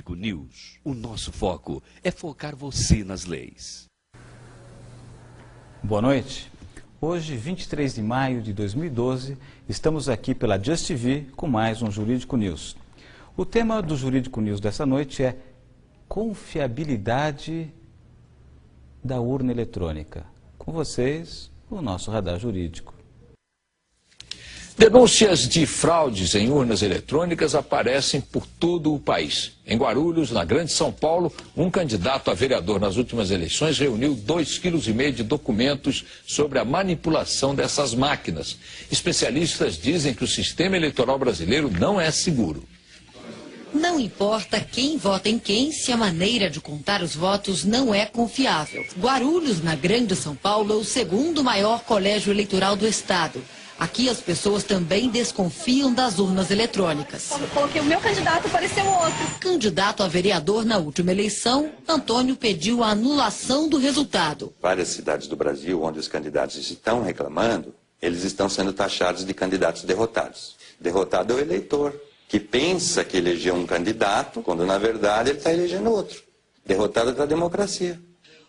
Jurídico News. O nosso foco é focar você nas leis. Boa noite. Hoje, 23 de maio de 2012, estamos aqui pela Just TV com mais um Jurídico News. O tema do Jurídico News dessa noite é confiabilidade da urna eletrônica. Com vocês, o nosso radar jurídico. Denúncias de fraudes em urnas eletrônicas aparecem por todo o país. Em Guarulhos, na Grande São Paulo, um candidato a vereador nas últimas eleições reuniu 2,5 kg de documentos sobre a manipulação dessas máquinas. Especialistas dizem que o sistema eleitoral brasileiro não é seguro. Não importa quem vota em quem, se a maneira de contar os votos não é confiável. Guarulhos, na Grande São Paulo, é o segundo maior colégio eleitoral do estado. Aqui as pessoas também desconfiam das urnas eletrônicas. Quando coloquei o meu candidato, apareceu outro. Candidato a vereador na última eleição, Antônio pediu a anulação do resultado. Várias cidades do Brasil, onde os candidatos estão reclamando, eles estão sendo taxados de candidatos derrotados. Derrotado é o eleitor, que pensa que elegeu um candidato, quando na verdade ele está elegendo outro. Derrotado está a democracia.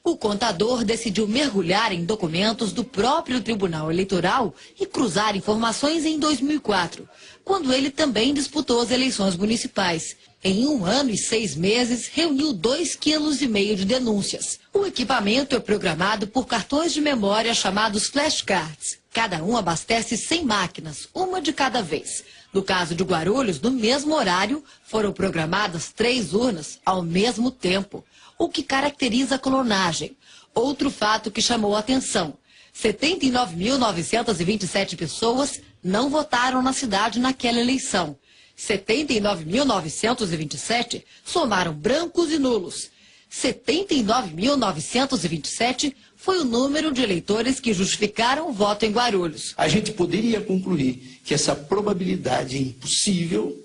O contador decidiu mergulhar em documentos do próprio Tribunal Eleitoral e cruzar informações em 2004, quando ele também disputou as eleições municipais. Em 1 ano e 6 meses, reuniu 2,5 kg de denúncias. O equipamento é programado por cartões de memória chamados flashcards. Cada um abastece 100 máquinas, uma de cada vez. No caso de Guarulhos, no mesmo horário, foram programadas 3 urnas ao mesmo tempo, o que caracteriza a clonagem. Outro fato que chamou a atenção: 79.927 pessoas não votaram na cidade naquela eleição. 79.927 somaram brancos e nulos. 79.927 foi o número de eleitores que justificaram o voto em Guarulhos. A gente poderia concluir que essa probabilidade é impossível,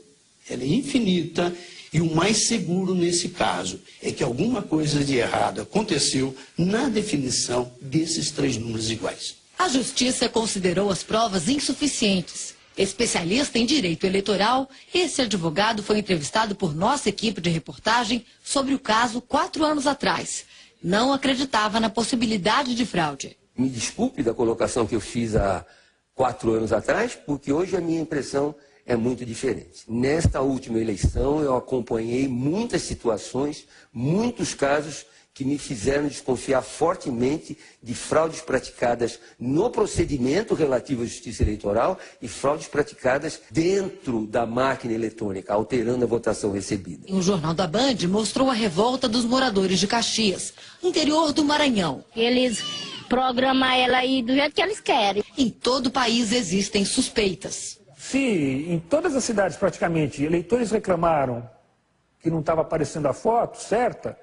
ela é infinita, e o mais seguro nesse caso é que alguma coisa de errado aconteceu na definição desses 3 números iguais. A Justiça considerou as provas insuficientes. Especialista em direito eleitoral, esse advogado foi entrevistado por nossa equipe de reportagem sobre o caso 4 anos atrás. Não acreditava na possibilidade de fraude. Me desculpe da colocação que eu fiz há 4 anos atrás, porque hoje a minha impressão é muito diferente. Nesta última eleição eu acompanhei muitas situações, muitos casos que me fizeram desconfiar fortemente de fraudes praticadas no procedimento relativo à justiça eleitoral e fraudes praticadas dentro da máquina eletrônica, alterando a votação recebida. O Jornal da Band mostrou a revolta dos moradores de Caxias, interior do Maranhão. Eles programam ela aí do jeito que eles querem. Em todo o país existem suspeitas. Se em todas as cidades praticamente eleitores reclamaram que não estava aparecendo a foto certa,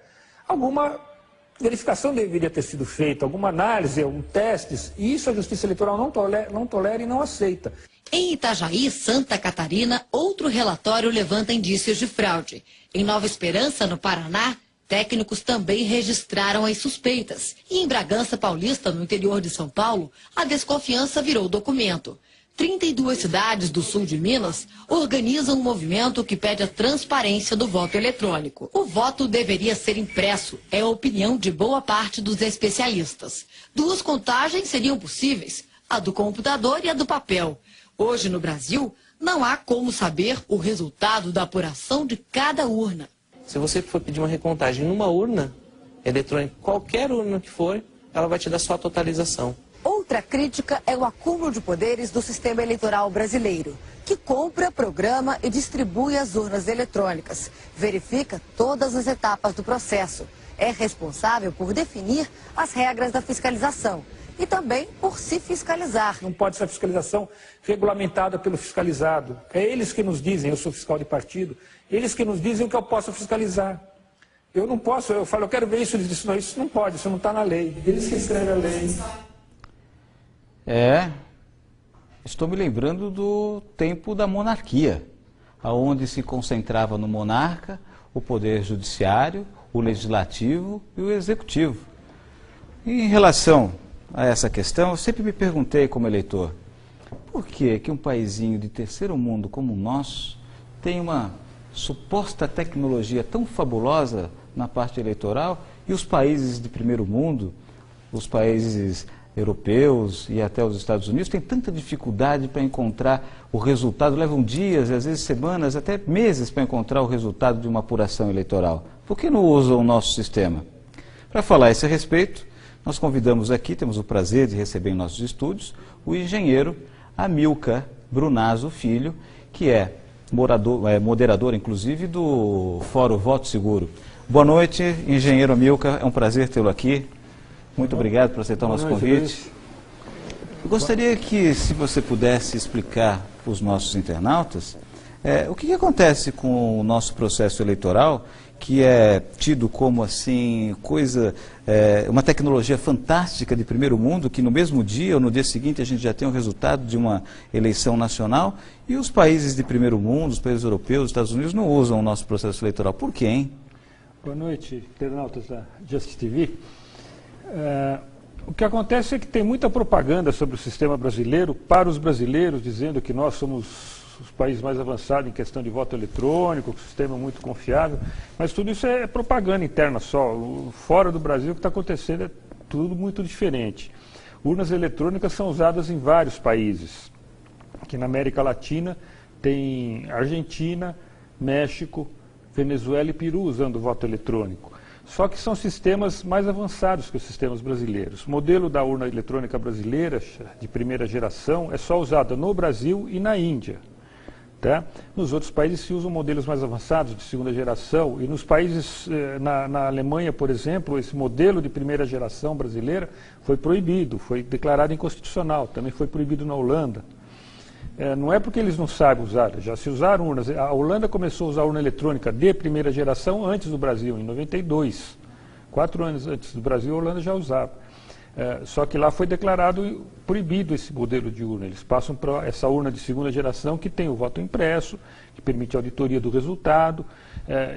alguma verificação deveria ter sido feita, alguma análise, testes, e isso a Justiça Eleitoral não tolera e não aceita. Em Itajaí, Santa Catarina, outro relatório levanta indícios de fraude. Em Nova Esperança, no Paraná, técnicos também registraram as suspeitas. E em Bragança Paulista, no interior de São Paulo, a desconfiança virou documento. 32 cidades do sul de Minas organizam um movimento que pede a transparência do voto eletrônico. O voto deveria ser impresso, é a opinião de boa parte dos especialistas. 2 contagens seriam possíveis, a do computador e a do papel. Hoje, no Brasil, não há como saber o resultado da apuração de cada urna. Se você for pedir uma recontagem numa urna eletrônica, qualquer urna que for, ela vai te dar só a totalização. Outra crítica é o acúmulo de poderes do sistema eleitoral brasileiro, que compra, programa e distribui as urnas eletrônicas, verifica todas as etapas do processo, é responsável por definir as regras da fiscalização e também por se fiscalizar. Não pode ser a fiscalização regulamentada pelo fiscalizado. É eles que nos dizem, eu sou fiscal de partido, eles que nos dizem o que eu posso fiscalizar. Eu não posso, eu falo, eu quero ver isso, eles dizem, não, isso não pode, isso não está na lei. Eles que escrevem a lei. Estou me lembrando do tempo da monarquia, onde se concentrava no monarca o poder judiciário, o legislativo e o executivo. E em relação a essa questão, eu sempre me perguntei como eleitor, por que um paizinho de terceiro mundo como o nosso tem uma suposta tecnologia tão fabulosa na parte eleitoral e os países de primeiro mundo, os países europeus e até os Estados Unidos têm tanta dificuldade para encontrar o resultado, levam dias, às vezes semanas, até meses para encontrar o resultado de uma apuração eleitoral. Por que não usam o nosso sistema? Para falar a esse respeito, nós convidamos aqui, temos o prazer de receber em nossos estúdios, o engenheiro Amilcar Brunazzo Filho, que é moderador, inclusive, do Fórum Voto Seguro. Boa noite, engenheiro Amilcar, é um prazer tê-lo aqui. Muito obrigado por aceitar o nosso convite. Eu gostaria que, se você pudesse explicar para os nossos internautas, o que acontece com o nosso processo eleitoral, que é tido como assim, uma tecnologia fantástica de primeiro mundo, que no mesmo dia ou no dia seguinte a gente já tem o resultado de uma eleição nacional, e os países de primeiro mundo, os países europeus, os Estados Unidos, não usam o nosso processo eleitoral. Por quê, hein? Boa noite, internautas da Just TV. O que acontece é que tem muita propaganda sobre o sistema brasileiro para os brasileiros, dizendo que nós somos os países mais avançados em questão de voto eletrônico, que o sistema é muito confiável, mas tudo isso é propaganda interna só. Fora do Brasil, o que está acontecendo é tudo muito diferente. Urnas eletrônicas são usadas em vários países. Aqui na América Latina tem Argentina, México, Venezuela e Peru usando o voto eletrônico. Só que são sistemas mais avançados que os sistemas brasileiros. O modelo da urna eletrônica brasileira, de primeira geração, é só usado no Brasil e na Índia. Tá? Nos outros países se usam modelos mais avançados, de segunda geração, e nos países, na Alemanha, por exemplo, esse modelo de primeira geração brasileira foi proibido, foi declarado inconstitucional, também foi proibido na Holanda. Não é porque eles não sabem usar, já se usaram urnas. A Holanda começou a usar urna eletrônica de primeira geração antes do Brasil, em 92. 4 anos antes do Brasil, a Holanda já usava. Só que lá foi declarado proibido esse modelo de urna. Eles passam para essa urna de segunda geração que tem o voto impresso, que permite a auditoria do resultado,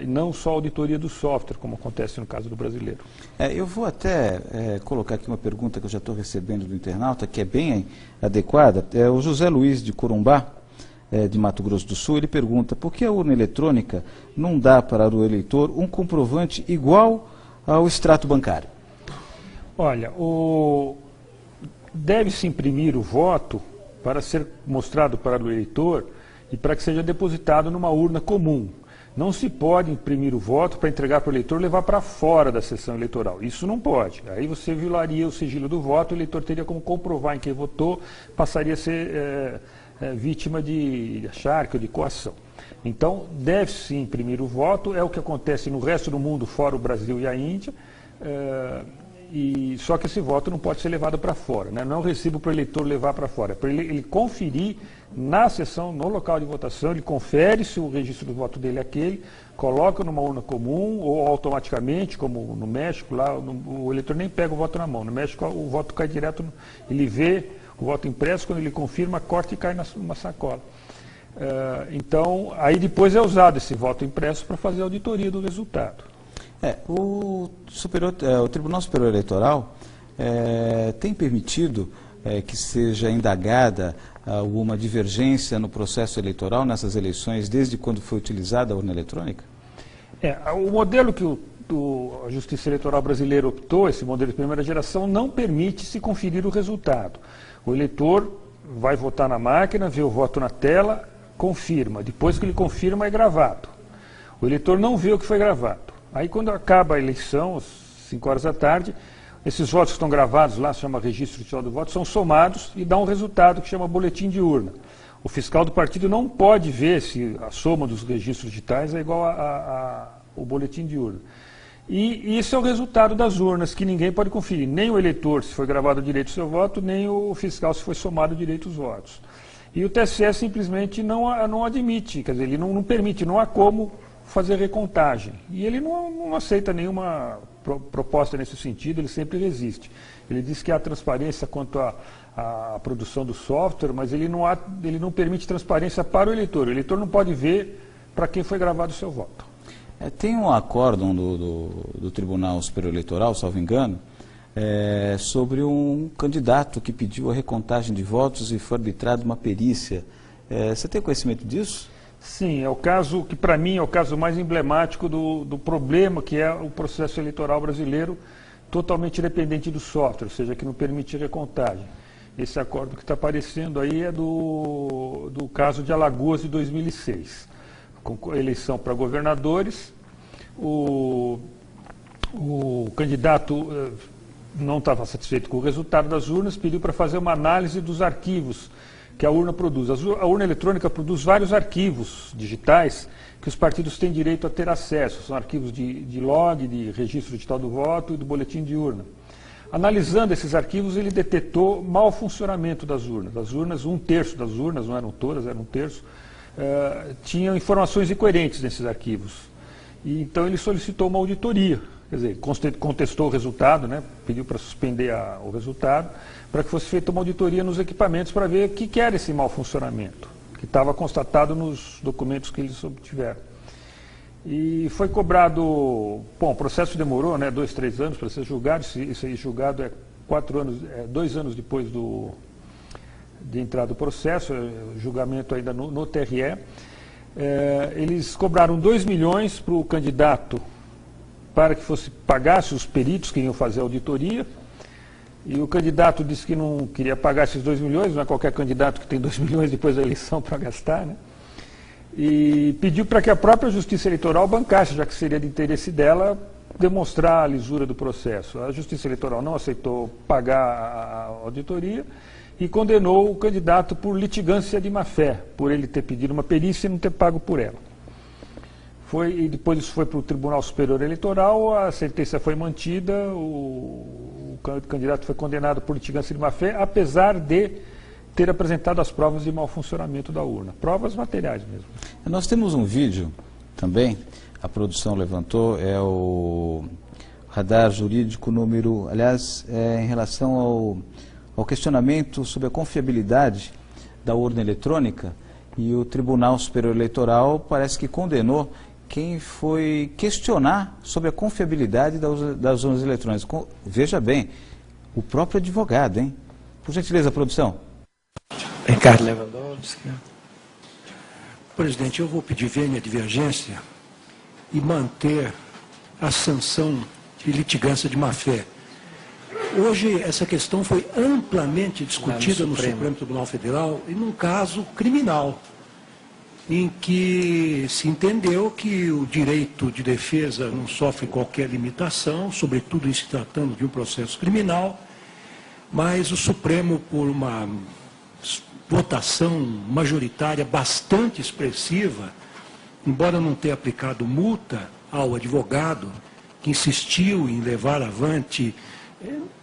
e não só a auditoria do software, como acontece no caso do brasileiro. Eu vou até colocar aqui uma pergunta que eu já estou recebendo do internauta, que é bem adequada. O José Luiz de Corumbá, de Mato Grosso do Sul, ele pergunta: por que a urna eletrônica não dá para o eleitor um comprovante igual ao extrato bancário? Olha, deve-se imprimir o voto para ser mostrado para o eleitor e para que seja depositado numa urna comum. Não se pode imprimir o voto para entregar para o eleitor e levar para fora da sessão eleitoral. Isso não pode. Aí você violaria o sigilo do voto, o eleitor teria como comprovar em quem votou, passaria a ser vítima de acharque ou de coação. Então, deve-se imprimir o voto, é o que acontece no resto do mundo, fora o Brasil e a Índia, só que esse voto não pode ser levado para fora, né? Não é um recibo para o eleitor levar para fora, é para ele conferir na sessão, no local de votação, ele confere se o registro do voto dele é aquele, coloca numa urna comum ou automaticamente, como no México, lá o eleitor nem pega o voto na mão. No México o voto cai direto, ele vê o voto impresso, quando ele confirma, corta e cai numa sacola. Então, aí depois é usado esse voto impresso para fazer a auditoria do resultado. O Tribunal Superior Eleitoral tem permitido que seja indagada alguma divergência no processo eleitoral nessas eleições, desde quando foi utilizada a urna eletrônica? O modelo que a Justiça Eleitoral brasileira optou, esse modelo de primeira geração, não permite se conferir o resultado. O eleitor vai votar na máquina, vê o voto na tela, confirma. Depois que ele confirma, é gravado. O eleitor não vê o que foi gravado. Aí, quando acaba a eleição, às 5 horas da tarde, esses votos que estão gravados lá, se chama registro oficial do voto, são somados e dá um resultado que chama boletim de urna. O fiscal do partido não pode ver se a soma dos registros digitais é igual ao boletim de urna. E isso é o resultado das urnas, que ninguém pode conferir. Nem o eleitor, se foi gravado direito o seu voto, nem o fiscal, se foi somado direito os votos. E o TSE simplesmente não admite, quer dizer, ele não permite, não há como fazer recontagem. E ele não aceita nenhuma proposta nesse sentido, ele sempre resiste. Ele diz que há transparência quanto à produção do software, mas ele não permite transparência para o eleitor. O eleitor não pode ver para quem foi gravado o seu voto. Tem um acórdão do Tribunal Superior Eleitoral, salvo engano, sobre um candidato que pediu a recontagem de votos e foi arbitrada uma perícia. Você tem conhecimento disso? Sim, é o caso que para mim é o caso mais emblemático do problema que é o processo eleitoral brasileiro totalmente dependente do software, ou seja, que não permite recontagem. Esse acordo que está aparecendo aí é do caso de Alagoas de 2006, com eleição para governadores, o candidato não estava satisfeito com o resultado das urnas, pediu para fazer uma análise dos arquivos que a urna produz. A urna eletrônica produz vários arquivos digitais que os partidos têm direito a ter acesso. São arquivos de log, de registro digital do voto e do boletim de urna. Analisando esses arquivos, ele detectou mau funcionamento das urnas. As urnas, 1/3 das urnas, não eram todas, era 1/3, tinham informações incoerentes nesses arquivos. E, então ele solicitou uma auditoria. Quer dizer, contestou o resultado, né? Pediu para suspender o resultado, para que fosse feita uma auditoria nos equipamentos para ver o que era esse mau funcionamento, que estava constatado nos documentos que eles obtiveram. E foi cobrado, bom, o processo demorou, né, 2, 3 anos para ser julgado, isso aí julgado 2 anos depois de entrar do processo, julgamento ainda no TRE. Eles cobraram 2 milhões para o candidato para que pagasse os peritos que iam fazer a auditoria, e o candidato disse que não queria pagar esses 2 milhões, não é qualquer candidato que tem 2 milhões depois da eleição para gastar, né? E pediu para que a própria Justiça Eleitoral bancasse, já que seria de interesse dela demonstrar a lisura do processo. A Justiça Eleitoral não aceitou pagar a auditoria e condenou o candidato por litigância de má-fé, por ele ter pedido uma perícia e não ter pago por ela. E depois isso foi para o Tribunal Superior Eleitoral, a sentença foi mantida, o candidato foi condenado por litigância de má-fé, apesar de ter apresentado as provas de mau funcionamento da urna. Provas materiais mesmo. Nós temos um vídeo também, a produção levantou, é o radar jurídico número, aliás, em relação ao questionamento sobre a confiabilidade da urna eletrônica, e o Tribunal Superior Eleitoral parece que condenou quem foi questionar sobre a confiabilidade das urnas eletrônicas. Veja bem, o próprio advogado, hein? Por gentileza, produção. Ricardo Lewandowski. Presidente, eu vou pedir vênia divergência e manter a sanção de litigância de má-fé. Hoje, essa questão foi amplamente discutida no Supremo Tribunal Federal e num caso criminal, em que se entendeu que o direito de defesa não sofre qualquer limitação, sobretudo em se tratando de um processo criminal, mas o Supremo, por uma votação majoritária bastante expressiva, embora não tenha aplicado multa ao advogado que insistiu em levar avante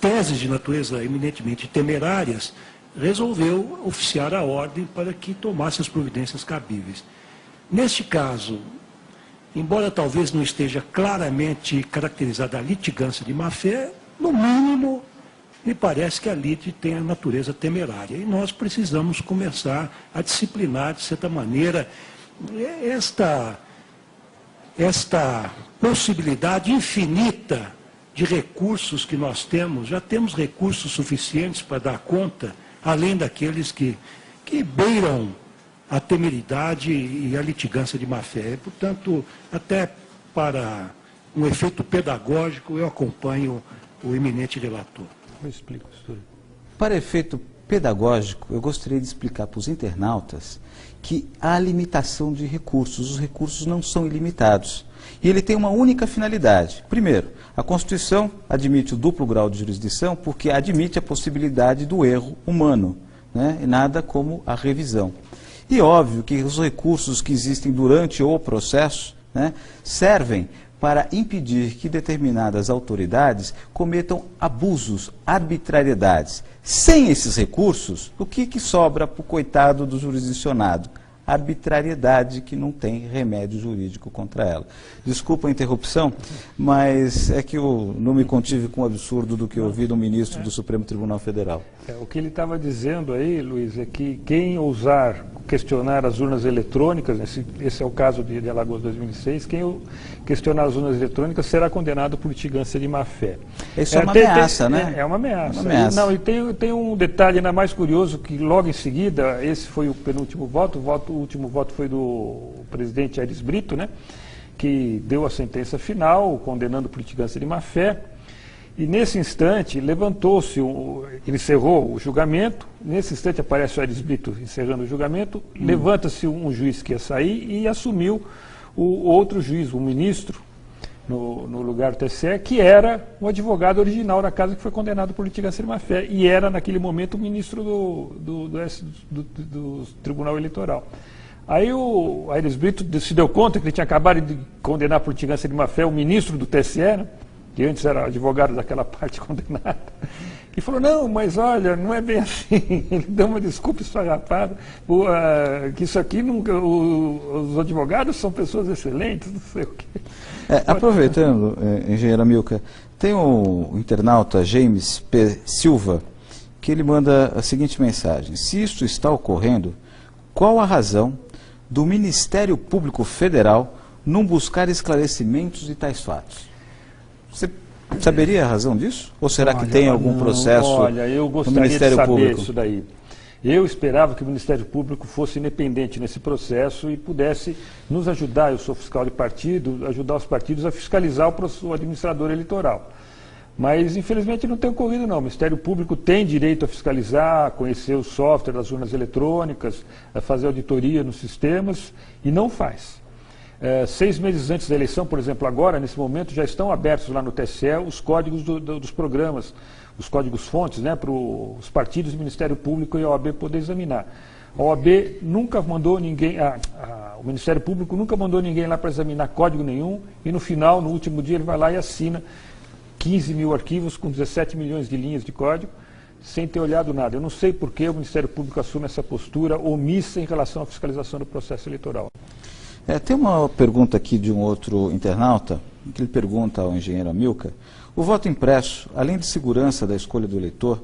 teses de natureza eminentemente temerárias, resolveu oficiar a ordem para que tomasse as providências cabíveis. Neste caso, embora talvez não esteja claramente caracterizada a litigância de má-fé, no mínimo, me parece que a lite tem a natureza temerária. E nós precisamos começar a disciplinar, de certa maneira, esta possibilidade infinita de recursos que nós temos. Já temos recursos suficientes para dar conta, além daqueles que beiram a temeridade e a litigância de má-fé. Portanto, até para um efeito pedagógico, eu acompanho o eminente relator. Eu explico isso. Para efeito pedagógico, eu gostaria de explicar para os internautas que há limitação de recursos. Os recursos não são ilimitados. E ele tem uma única finalidade. Primeiro, a Constituição admite o duplo grau de jurisdição porque admite a possibilidade do erro humano, né? E nada como a revisão. E óbvio que os recursos que existem durante o processo, né, servem para impedir que determinadas autoridades cometam abusos, arbitrariedades. Sem esses recursos, o que sobra para o coitado do jurisdicionado? Arbitrariedade que não tem remédio jurídico contra ela. Desculpa a interrupção, mas é que eu não me contive com o absurdo do que eu ouvi do ministro do Supremo Tribunal Federal. O que ele estava dizendo aí, Luiz, é que quem ousar questionar as urnas eletrônicas, esse é o caso de Alagoas 2006, quem questionar as urnas eletrônicas será condenado por litigância de má-fé. Isso é uma ameaça, né? É uma ameaça. Uma ameaça. E tem um detalhe ainda mais curioso, que logo em seguida, esse foi o penúltimo voto, último voto foi do presidente Aires Brito, né, que deu a sentença final, condenando por litigância de má-fé. E nesse instante levantou-se, ele encerrou o julgamento, nesse instante aparece o Aires Brito encerrando o julgamento, levanta-se um juiz que ia sair e assumiu o outro juiz, o ministro, no lugar do TSE, que era o advogado original da casa que foi condenado por litigância de má-fé, e era naquele momento o ministro do Tribunal Eleitoral. Aí o Aires Brito se deu conta que ele tinha acabado de condenar por litigância de má-fé o ministro do TSE, né, que antes era advogado daquela parte condenada, e falou, não, mas olha, não é bem assim, ele deu uma desculpa esfarrapada, que isso aqui, nunca, os advogados são pessoas excelentes, não sei o quê. Aproveitando, engenheira Milka, tem o internauta James P. Silva, que ele manda a seguinte mensagem: se isto está ocorrendo, qual a razão do Ministério Público Federal não buscar esclarecimentos de tais fatos? Você saberia a razão disso? Ou será que tem algum processo no Ministério Público? Eu gostaria de saber isso daí. Eu esperava que o Ministério Público fosse independente nesse processo e pudesse nos ajudar, eu sou fiscal de partido, ajudar os partidos a fiscalizar o administrador eleitoral. Mas, infelizmente, não tem ocorrido, não. O Ministério Público tem direito a fiscalizar, a conhecer o software das urnas eletrônicas, a fazer auditoria nos sistemas, e não faz. 6 meses antes da eleição, por exemplo, agora, nesse momento, já estão abertos lá no TSE os códigos dos programas, os códigos-fontes, né, para os partidos, o Ministério Público e a OAB poder examinar. A OAB nunca mandou ninguém, o Ministério Público nunca mandou ninguém lá para examinar código nenhum, e no final, no último dia, ele vai lá e assina 15 mil arquivos com 17 milhões de linhas de código, sem ter olhado nada. Eu não sei por que o Ministério Público assume essa postura omissa em relação à fiscalização do processo eleitoral. Tem uma pergunta aqui de um outro internauta, que ele pergunta ao engenheiro Milka: o voto impresso, além de segurança da escolha do eleitor,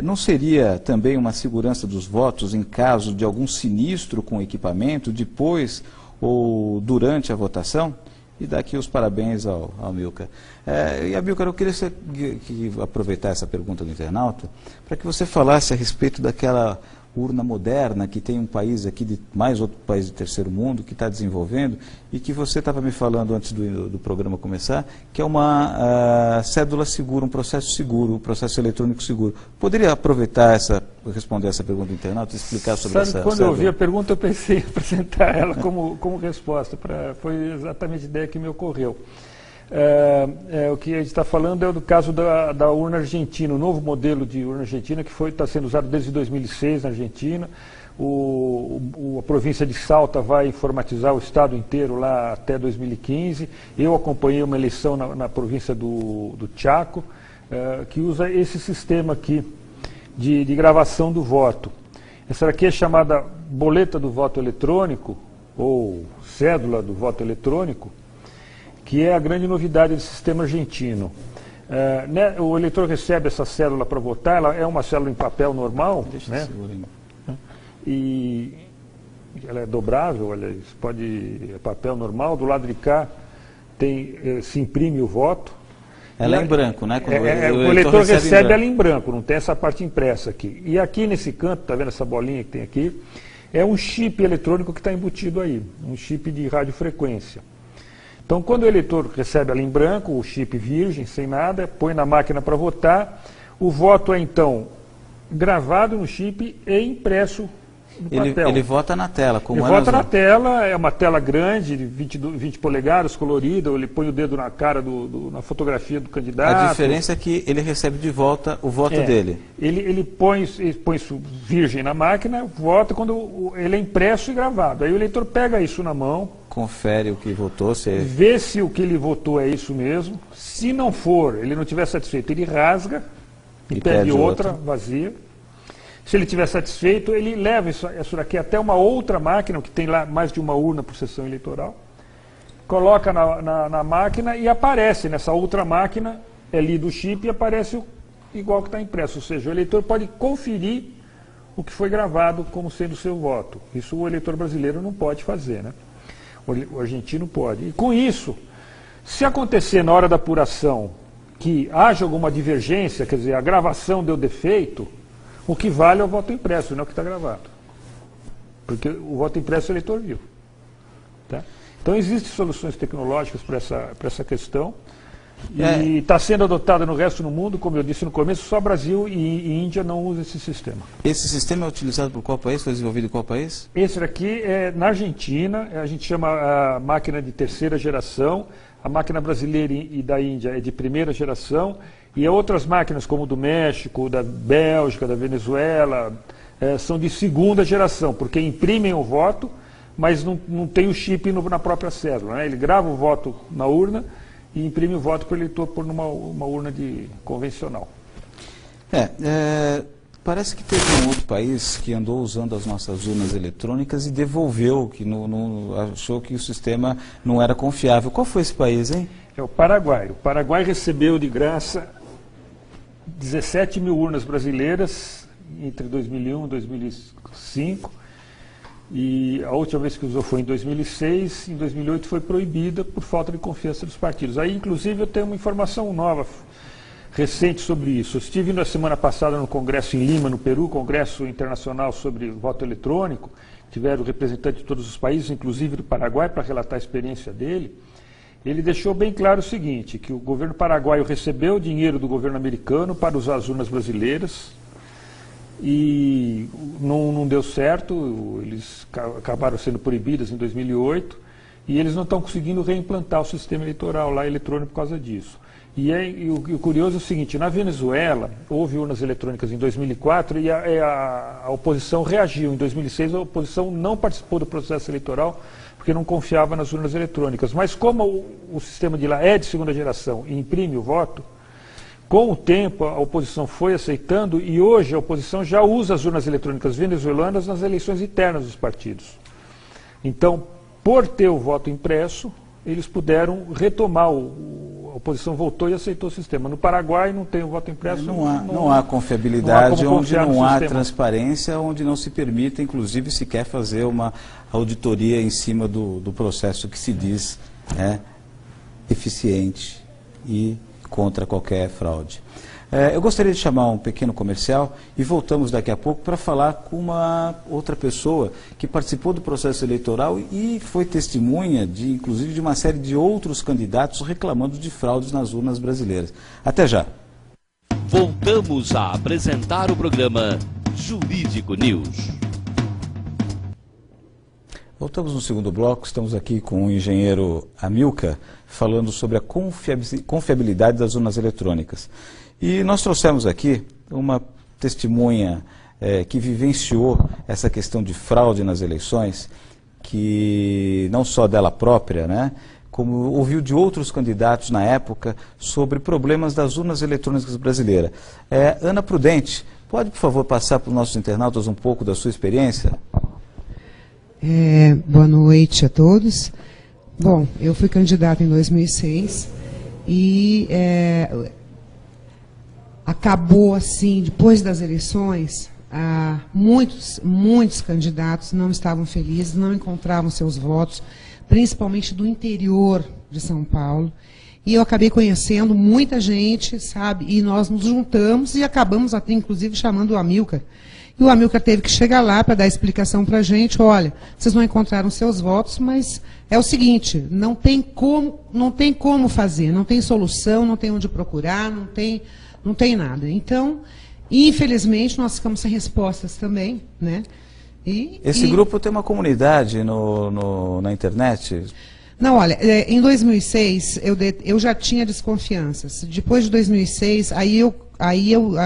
não seria também uma segurança dos votos em caso de algum sinistro com o equipamento, depois ou durante a votação? E dá aqui os parabéns ao Milka. E a Milka, eu queria aproveitar essa pergunta do internauta para que você falasse a respeito daquela urna moderna que tem um país aqui, mais outro país de terceiro mundo, que está desenvolvendo, e que você estava me falando antes do programa começar, que é uma cédula segura, um processo eletrônico seguro. Poderia aproveitar responder essa pergunta do internauta e explicar sobre essa quando cédula? Eu ouvi a pergunta, eu pensei em apresentar ela como resposta. Foi exatamente a ideia que me ocorreu. O que a gente está falando é do caso da urna argentina, o novo modelo de urna argentina que está sendo usado desde 2006 na Argentina. A província de Salta vai informatizar o estado inteiro lá até 2015. Eu acompanhei uma eleição na província do Chaco, que usa esse sistema aqui de gravação do voto. Essa aqui é chamada boleta do voto eletrônico, ou cédula do voto eletrônico, que é a grande novidade do sistema argentino. O eleitor recebe essa cédula para votar, ela é uma cédula em papel normal, né? E ela é dobrável, é papel normal, do lado de cá se imprime o voto. Ela é em branco, né? O eleitor recebe ela em branco, não tem essa parte impressa aqui. E aqui nesse canto, está vendo essa bolinha que tem aqui? É um chip eletrônico que está embutido aí, um chip de radiofrequência. Então, quando o eleitor recebe ela em branco, o chip virgem, sem nada, põe na máquina para votar, o voto é então gravado no chip e impresso no papel. Ele vota na tela, como ele vota na tela, é uma tela grande, de 20 polegadas, colorida, ele põe o dedo na cara, na fotografia do candidato. A diferença é que ele recebe de volta o voto dele. Ele põe isso virgem na máquina, vota quando ele é impresso e gravado. Aí o eleitor pega isso na mão, confere o que votou, vê se o que ele votou é isso mesmo. Se não for, ele não estiver satisfeito, ele rasga e pede outra vazia. Se ele estiver satisfeito, ele leva isso daqui até uma outra máquina, que tem lá mais de uma urna por sessão eleitoral, coloca na máquina e aparece nessa outra máquina, é lido o chip e aparece igual que está impresso. Ou seja, o eleitor pode conferir o que foi gravado como sendo o seu voto. Isso o eleitor brasileiro não pode fazer, né? O argentino pode. E com isso, se acontecer na hora da apuração que haja alguma divergência, quer dizer, a gravação deu defeito, o que vale é o voto impresso, não é o que está gravado. porque o voto impresso é eleitor vivo. Tá? Então existem soluções tecnológicas para essa questão, e está sendo adotada no resto do mundo, como eu disse no começo, só Brasil e Índia não usam esse sistema. Esse sistema é utilizado por qual país? Foi desenvolvido em qual país? Esse aqui é na Argentina, a gente chama a máquina de terceira geração, a máquina brasileira e da Índia é de primeira geração, e outras máquinas como do México, da Bélgica, da Venezuela, são de segunda geração, porque imprimem o voto, mas não tem o chip na própria cédula, né? Ele grava o voto na urna e imprime o voto para o eleitor pôr numa urna convencional. Parece que teve um outro país que andou usando as nossas urnas eletrônicas e devolveu, que achou que o sistema não era confiável. Qual foi esse país, hein? É o Paraguai. O Paraguai recebeu de graça 17 mil urnas brasileiras entre 2001 e 2005. E a última vez que usou foi em 2006, em 2008 foi proibida por falta de confiança dos partidos. Aí, inclusive, eu tenho uma informação nova, recente sobre isso. Eu estive na semana passada no Congresso em Lima, no Peru, Congresso Internacional sobre Voto Eletrônico, tiveram representantes de todos os países, inclusive do Paraguai, para relatar a experiência dele. Ele deixou bem claro o seguinte, que o governo paraguaio recebeu dinheiro do governo americano para usar as urnas brasileiras, e não deu certo, eles acabaram sendo proibidas em 2008, e eles não estão conseguindo reimplantar o sistema eleitoral lá eletrônico por causa disso. E o curioso é o seguinte, na Venezuela houve urnas eletrônicas em 2004 e a oposição reagiu. Em 2006 a oposição não participou do processo eleitoral porque não confiava nas urnas eletrônicas. Mas como o sistema de lá é de segunda geração e imprime o voto, com o tempo, a oposição foi aceitando e hoje a oposição já usa as urnas eletrônicas venezuelanas nas eleições internas dos partidos. Então, por ter o voto impresso, eles puderam retomar, a oposição voltou e aceitou o sistema. No Paraguai não tem o voto impresso. Não há confiabilidade, onde não há transparência, onde não se permite, inclusive, sequer fazer uma auditoria em cima do processo que se diz eficiente e contra qualquer fraude. Eu gostaria de chamar um pequeno comercial e voltamos daqui a pouco para falar com uma outra pessoa que participou do processo eleitoral e foi testemunha, inclusive, de uma série de outros candidatos reclamando de fraudes nas urnas brasileiras. Até já. Voltamos a apresentar o programa Jurídico News. Voltamos no segundo bloco, estamos aqui com o engenheiro Amilcar, falando sobre a confiabilidade das urnas eletrônicas. E nós trouxemos aqui uma testemunha que vivenciou essa questão de fraude nas eleições, que não só dela própria, né, como ouviu de outros candidatos na época sobre problemas das urnas eletrônicas brasileiras. Ana Prudente, pode, por favor, passar para os nossos internautas um pouco da sua experiência? Boa noite a todos. Bom, eu fui candidata em 2006 e acabou assim, depois das eleições, muitos candidatos não estavam felizes, não encontravam seus votos, principalmente do interior de São Paulo. E eu acabei conhecendo muita gente, sabe, e nós nos juntamos e acabamos até, inclusive, chamando o Amilcar. E o Amilcar teve que chegar lá para dar explicação para a gente, olha, vocês não encontraram seus votos, mas é o seguinte, não tem como fazer, não tem solução, não tem onde procurar, não tem nada. Então, infelizmente, nós ficamos sem respostas também, né? Esse grupo tem uma comunidade na internet? Não, olha, em 2006 eu já tinha desconfianças. Depois de 2006, aí eu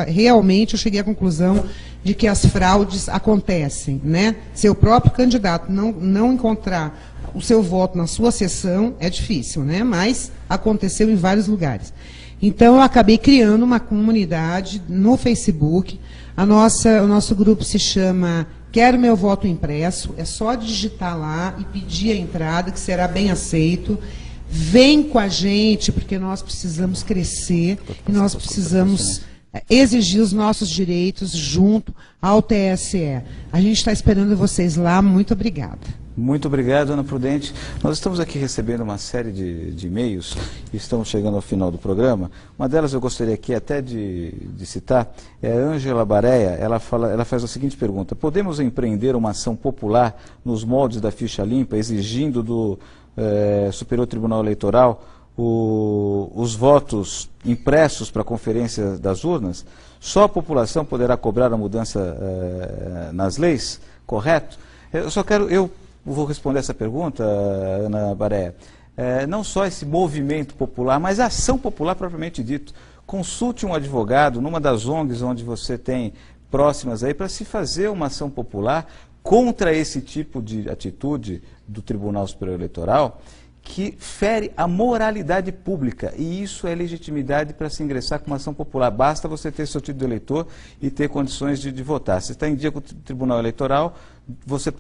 realmente cheguei à conclusão de que as fraudes acontecem, né? Se o próprio candidato não encontrar o seu voto na sua sessão, é difícil, né? Mas aconteceu em vários lugares. Então, eu acabei criando uma comunidade no Facebook. O nosso grupo se chama Quero Meu Voto Impresso. É só digitar lá e pedir a entrada, que será bem aceito. Vem com a gente, porque nós precisamos crescer e nós precisamos exigir os nossos direitos junto ao TSE. A gente está esperando vocês lá. Muito obrigada. Muito obrigado, Ana Prudente. Nós estamos aqui recebendo uma série de e-mails e estamos chegando ao final do programa. Uma delas eu gostaria aqui até de citar, é a Ângela Bareia. Ela faz a seguinte pergunta: podemos empreender uma ação popular nos moldes da ficha limpa, exigindo do Superior Tribunal Eleitoral os votos impressos para a conferência das urnas? Só a população poderá cobrar a mudança nas leis? Correto? Eu vou responder essa pergunta, Ana Bareia. Não só esse movimento popular, mas a ação popular propriamente dito. Consulte um advogado numa das ONGs onde você tem próximas aí, para se fazer uma ação popular contra esse tipo de atitude do Tribunal Superior Eleitoral, que fere a moralidade pública, e isso é legitimidade para se ingressar com uma ação popular. Basta você ter seu título de eleitor e ter condições de votar. Se está em dia com o Tribunal Eleitoral, você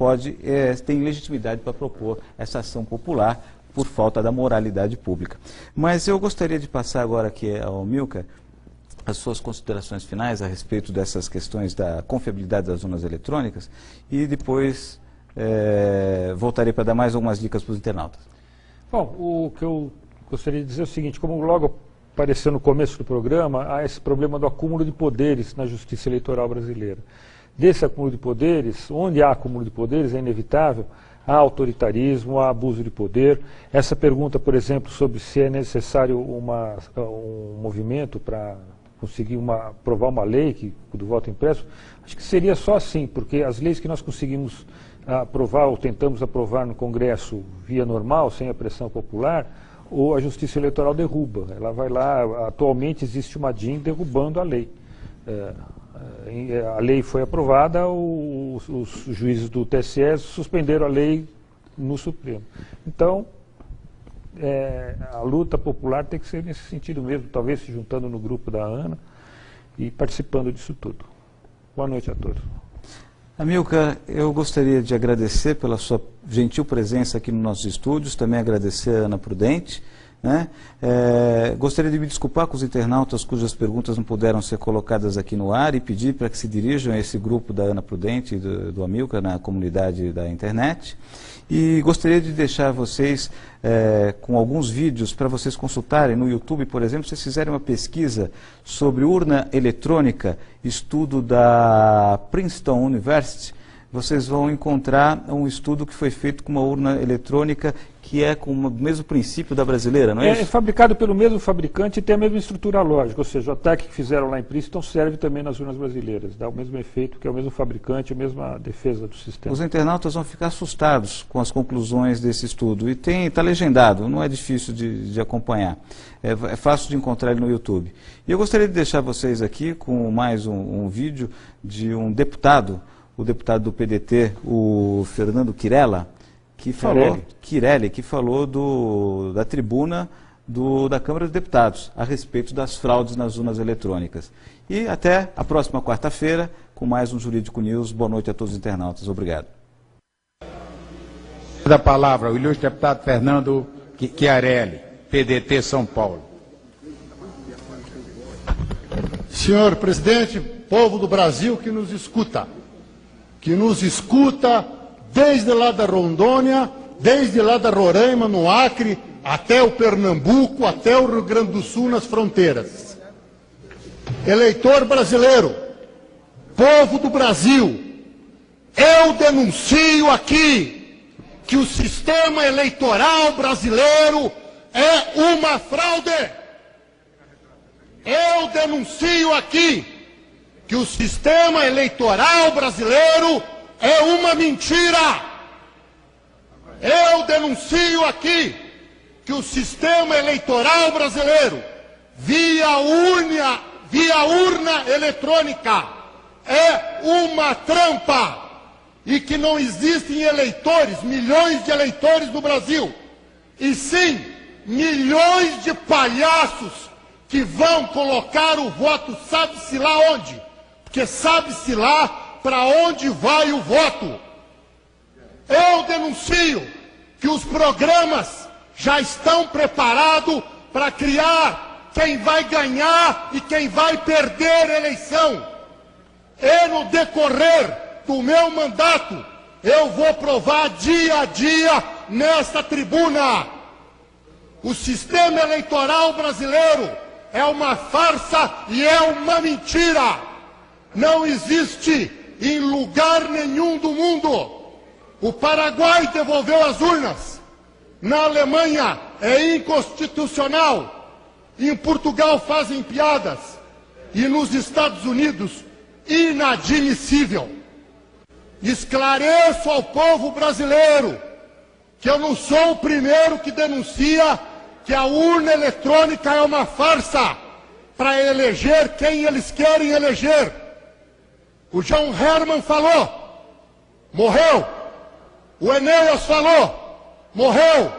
tem legitimidade para propor essa ação popular por falta da moralidade pública. Mas eu gostaria de passar agora aqui ao Amilcar as suas considerações finais a respeito dessas questões da confiabilidade das urnas eletrônicas, e depois voltarei para dar mais algumas dicas para os internautas. Bom, o que eu gostaria de dizer é o seguinte: como logo apareceu no começo do programa, há esse problema do acúmulo de poderes na justiça eleitoral brasileira. Desse acúmulo de poderes, onde há acúmulo de poderes, é inevitável, há autoritarismo, há abuso de poder. Essa pergunta, por exemplo, sobre se é necessário um movimento para conseguir aprovar uma lei do voto impresso, acho que seria só assim, porque as leis que nós conseguimos aprovar ou tentamos aprovar no Congresso via normal, sem a pressão popular, ou a Justiça Eleitoral derruba. Ela vai lá, atualmente existe uma DIN derrubando a lei. A lei foi aprovada, os juízes do TSE suspenderam a lei no Supremo. Então, a luta popular tem que ser nesse sentido mesmo, talvez se juntando no grupo da Ana e participando disso tudo. Boa noite a todos. Amilcar, eu gostaria de agradecer pela sua gentil presença aqui nos nossos estúdios, também agradecer a Ana Prudente, né? Gostaria de me desculpar com os internautas cujas perguntas não puderam ser colocadas aqui no ar e pedir para que se dirijam a esse grupo da Ana Prudente e do Amilcar na comunidade da internet. E gostaria de deixar vocês com alguns vídeos para vocês consultarem no YouTube, por exemplo. Se vocês fizerem uma pesquisa sobre urna eletrônica, estudo da Princeton University, vocês vão encontrar um estudo que foi feito com uma urna eletrônica que é com o mesmo princípio da brasileira, não é isso? É fabricado pelo mesmo fabricante e tem a mesma estrutura lógica, ou seja, o ataque que fizeram lá em Princeton serve também nas urnas brasileiras, dá o mesmo efeito, que é o mesmo fabricante, a mesma defesa do sistema. Os internautas vão ficar assustados com as conclusões desse estudo, e está legendado, não é difícil de acompanhar, é fácil de encontrar ele no YouTube. E eu gostaria de deixar vocês aqui com mais um vídeo de um deputado, o deputado do PDT, o Fernando Quirella, que falou da tribuna da Câmara dos Deputados a respeito das fraudes nas urnas eletrônicas. E até a próxima quarta-feira com mais um Jurídico News. Boa noite a todos os internautas. Obrigado. Da palavra, o ilustre deputado Fernando Chiarelli, PDT São Paulo. Senhor presidente, povo do Brasil que nos escuta desde lá da Rondônia, desde lá da Roraima, no Acre, até o Pernambuco, até o Rio Grande do Sul, nas fronteiras. Eleitor brasileiro, povo do Brasil, eu denuncio aqui que o sistema eleitoral brasileiro é uma fraude. Eu denuncio aqui que o sistema eleitoral brasileiro é uma mentira. Eu denuncio aqui que o sistema eleitoral brasileiro, via urna eletrônica, é uma trampa e que não existem eleitores, milhões de eleitores no Brasil, e sim milhões de palhaços que vão colocar o voto sabe-se lá onde, porque sabe-se lá para onde vai o voto. Eu denuncio que os programas já estão preparados para criar quem vai ganhar e quem vai perder a eleição. E no decorrer do meu mandato, eu vou provar dia a dia nesta tribuna. O sistema eleitoral brasileiro é uma farsa e é uma mentira. Não existe em lugar nenhum do mundo. O Paraguai devolveu as urnas. Na Alemanha é inconstitucional. Em Portugal fazem piadas. E nos Estados Unidos, inadmissível. Esclareço ao povo brasileiro que eu não sou o primeiro que denuncia que a urna eletrônica é uma farsa para eleger quem eles querem eleger. O João Herman falou, morreu. O Enéas falou, morreu.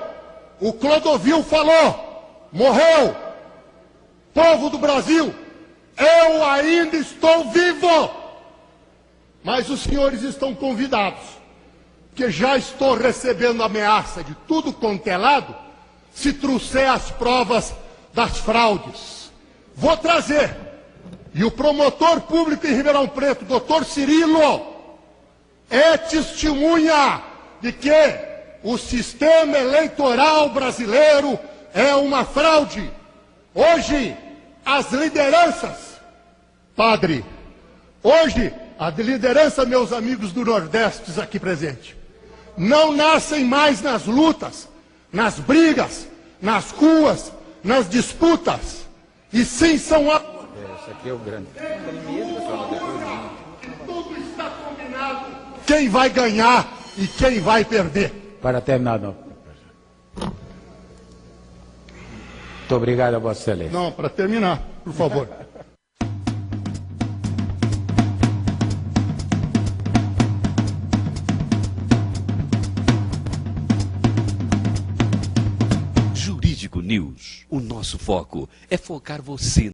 O Clodovil falou, morreu. Povo do Brasil, eu ainda estou vivo. Mas os senhores estão convidados, porque já estou recebendo ameaça de tudo quanto é lado, se trouxer as provas das fraudes. Vou trazer. E o promotor público em Ribeirão Preto, doutor Cirilo, é testemunha de que o sistema eleitoral brasileiro é uma fraude. Hoje, as lideranças, padre, hoje, a liderança, meus amigos do Nordeste aqui presentes, não nascem mais nas lutas, nas brigas, nas ruas, nas disputas, e sim são Esse aqui é o grande. Tudo está combinado. Quem vai ganhar e quem vai perder. Para terminar, não. Muito obrigado a Vossa Excelência. Não, para terminar, por favor. Jurídico News. O nosso foco é focar você.